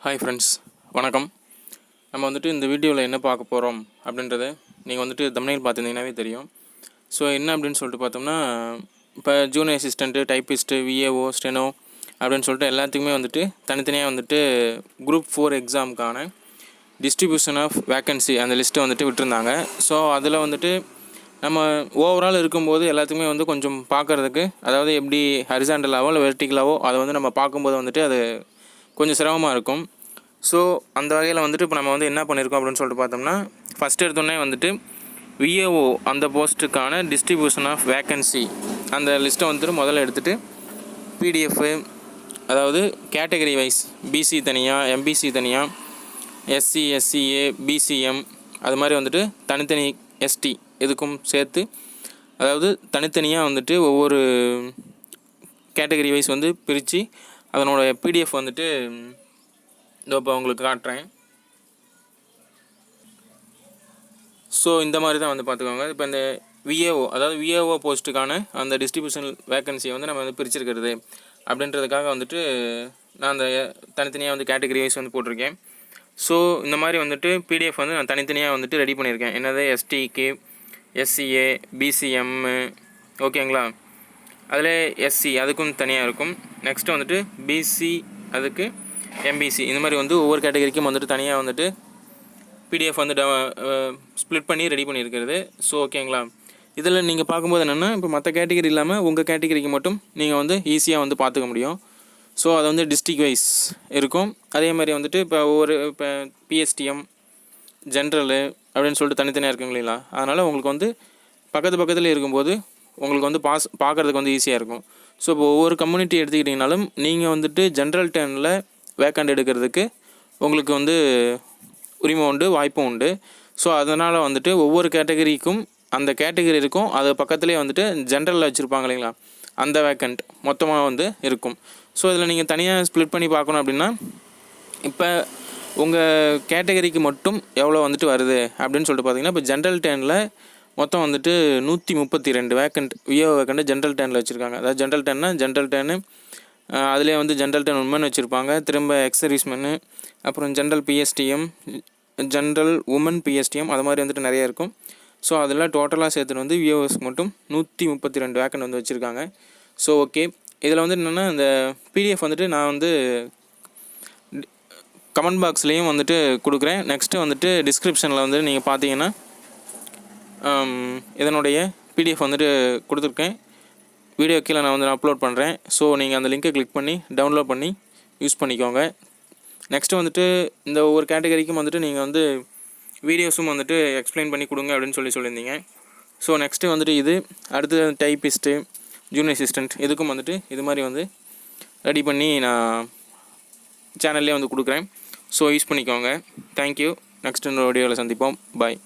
Hi friends, வணக்கம். நம்ம வந்துட்டு இந்த வீடியோவில் என்ன பார்க்க போகிறோம் அப்படின்றத நீங்கள் வந்துட்டு தம்ப்நெயில் பார்த்துருந்தீங்கன்னாவே தெரியும். ஸோ என்ன அப்படின்னு சொல்லிட்டு பார்த்தோம்னா, இப்போ junior assistant, typist, VAO, steno அப்படின்னு சொல்லிட்டு எல்லாத்துக்குமே வந்துட்டு தனித்தனியாக வந்துட்டு குரூப் 4 எக்ஸாமுக்கான டிஸ்ட்ரிபியூஷன் ஆஃப் வேக்கன்சி அந்த லிஸ்ட்டை வந்துட்டு விட்டுருந்தாங்க. ஸோ அதில் வந்துட்டு நம்ம ஓவரால் இருக்கும்போது எல்லாத்துக்குமே வந்து கொஞ்சம் பார்க்குறதுக்கு, அதாவது எப்படி ஹரிசாண்டலாவோ இல்லை வெர்டிகலாவோ அதை வந்து நம்ம பார்க்கும்போது வந்துட்டு அது கொஞ்சம் சிரமமாக இருக்கும். ஸோ அந்த வகையில் வந்துட்டு இப்போ நம்ம வந்து என்ன பண்ணியிருக்கோம் அப்படின்னு சொல்லிட்டு பார்த்தோம்னா, ஃபஸ்ட்டு எடுத்தோடனே வந்துட்டு VAO அந்த போஸ்ட்டுக்கான டிஸ்ட்ரிபியூஷன் ஆஃப் வேக்கன்சி அந்த லிஸ்ட்டை வந்துட்டு முதல்ல எடுத்துகிட்டு PDF, அதாவது கேட்டகரி வைஸ் BC தனியாக, MBC தனியாக, SC, SCA, BCM அது மாதிரி வந்துட்டு தனித்தனி ST இதுக்கும் சேர்த்து, அதாவது தனித்தனியாக வந்துட்டு ஒவ்வொரு கேட்டகரி வைஸ் வந்து பிரித்து அதனோட PDF வந்துட்டு இதோ இப்போ உங்களுக்கு காட்டுறேன். ஸோ இந்த மாதிரி தான் வந்து பார்த்துக்கோங்க. இப்போ இந்த VAO, அதாவது VAO போஸ்ட்டுக்கான அந்த டிஸ்ட்ரிபியூஷன் வேக்கன்சியை வந்து நம்ம வந்து பிரிச்சிருக்கிறது அப்படின்றதுக்காக வந்துட்டு நான் அந்த தனித்தனியாக வந்து கேட்டகரி வைஸ் வந்து போட்டிருக்கேன். ஸோ இந்த மாதிரி வந்துட்டு PDF வந்து நான் தனித்தனியாக வந்துட்டு ரெடி பண்ணியிருக்கேன். என்னது STக்கு, SCA, BCM, ஓகேங்களா. அதில் SC அதுக்கும் தனியாக இருக்கும். நெக்ஸ்ட்டு வந்துட்டு BC, அதுக்கு MBC, இந்த மாதிரி வந்து ஒவ்வொரு கேட்டகரிக்கும் வந்துட்டு தனியாக வந்துட்டு PDF வந்து ஸ்ப்ளிட் பண்ணி ரெடி பண்ணியிருக்கிறது. ஸோ ஓகேங்களா. இதில் நீங்கள் பார்க்கும்போது என்னென்னா, இப்போ மற்ற கேட்டகரி இல்லாமல் உங்கள் கேட்டகரிக்கு மட்டும் நீங்கள் வந்து ஈஸியாக வந்து பார்த்துக்க முடியும். ஸோ அது வந்து டிஸ்ட்ரிக் வைஸ் இருக்கும். அதே மாதிரி வந்துட்டு இப்போ இப்போ PSTM, ஜென்ரலு அப்படின்னு சொல்லிட்டு தனித்தனியாக இருக்குங்க இல்லைங்களா. அதனால் உங்களுக்கு வந்து பக்கத்தில் இருக்கும்போது உங்களுக்கு வந்து பார்க்குறதுக்கு வந்து ஈஸியாக இருக்கும். ஸோ இப்போ ஒவ்வொரு கம்யூனிட்டி எடுத்துக்கிட்டிங்கனாலும் நீங்கள் வந்துட்டு ஜென்ரல் டர்னில் வேக்கண்ட் எடுக்கிறதுக்கு உங்களுக்கு வந்து உரிமை உண்டு, வாய்ப்பும் உண்டு. ஸோ அதனால் வந்துட்டு ஒவ்வொரு கேட்டகரிக்கும் அந்த கேட்டகரி இருக்கும், அது பக்கத்துலேயே வந்துட்டு ஜென்ரலில் வச்சுருப்பாங்க இல்லைங்களா, அந்த வேக்கண்ட் மொத்தமாக வந்து இருக்கும். ஸோ இதில் நீங்கள் தனியாக ஸ்ப்ளிட் பண்ணி பார்க்கணும் அப்படின்னா, இப்போ உங்கள் கேட்டகரிக்கு மட்டும் எவ்வளோ வந்துட்டு வருது அப்படின்னு சொல்லிட்டு பார்த்தீங்கன்னா, இப்போ ஜென்ரல் டர்னில் மொத்தம் வந்துட்டு 132 வேக்கண்ட் VAO வேக்கண்ட்டு ஜென்ரல் டர்னில் வச்சுருக்காங்க. அதாவது ஜென்ரல் டர்னா ஜென்ரல் டர்னு, அதிலே வந்து ஜென்ரல் டர்ன் உமன் வச்சுருப்பாங்க, திரும்ப எக்ஸர்வீஸ்மென்னு, அப்புறம் general PSTM, general woman PSTM, அது மாதிரி வந்துட்டு நிறையா இருக்கும். ஸோ அதெல்லாம் டோட்டலாக சேர்த்துட்டு வந்து VAOஸ்க்கு மட்டும் 132 வேக்கண்ட் வந்து வச்சுருக்காங்க. ஸோ ஓகே, இதில் வந்து என்னென்னா, இந்த PDF வந்துட்டு நான் வந்து கமெண்ட் பாக்ஸ்லேயும் வந்துட்டு கொடுக்குறேன். நெக்ஸ்ட்டு வந்துட்டு டிஸ்கிரிப்ஷனில் வந்து நீங்கள் பார்த்தீங்கன்னா இதனுடைய PDF வந்துட்டு கொடுத்துருக்கேன். வீடியோ கீழே நான் வந்து அப்லோட் பண்ணுறேன். ஸோ நீங்கள் அந்த லிங்கை கிளிக் பண்ணி டவுன்லோட் பண்ணி யூஸ் பண்ணிக்கோங்க. நெக்ஸ்ட்டு வந்துட்டு இந்த ஒவ்வொரு கேட்டகரிக்கும் வந்துட்டு நீங்கள் வந்து வீடியோஸும் வந்துட்டு எக்ஸ்பிளைன் பண்ணி கொடுங்க அப்படின்னு சொல்லியிருந்தீங்க. ஸோ நெக்ஸ்ட்டு வந்துட்டு இது அடுத்து டைப்பிஸ்ட்டு, ஜூனியர் அசிஸ்டண்ட் இதுக்கும் வந்துட்டு இது மாதிரி வந்து ரெடி பண்ணி நான் சேனல்லே வந்து கொடுக்குறேன். ஸோ யூஸ் பண்ணிக்கோங்க. தேங்க்யூ. நெக்ஸ்ட் இன்னொரு வீடியோவில் சந்திப்போம். பாய்.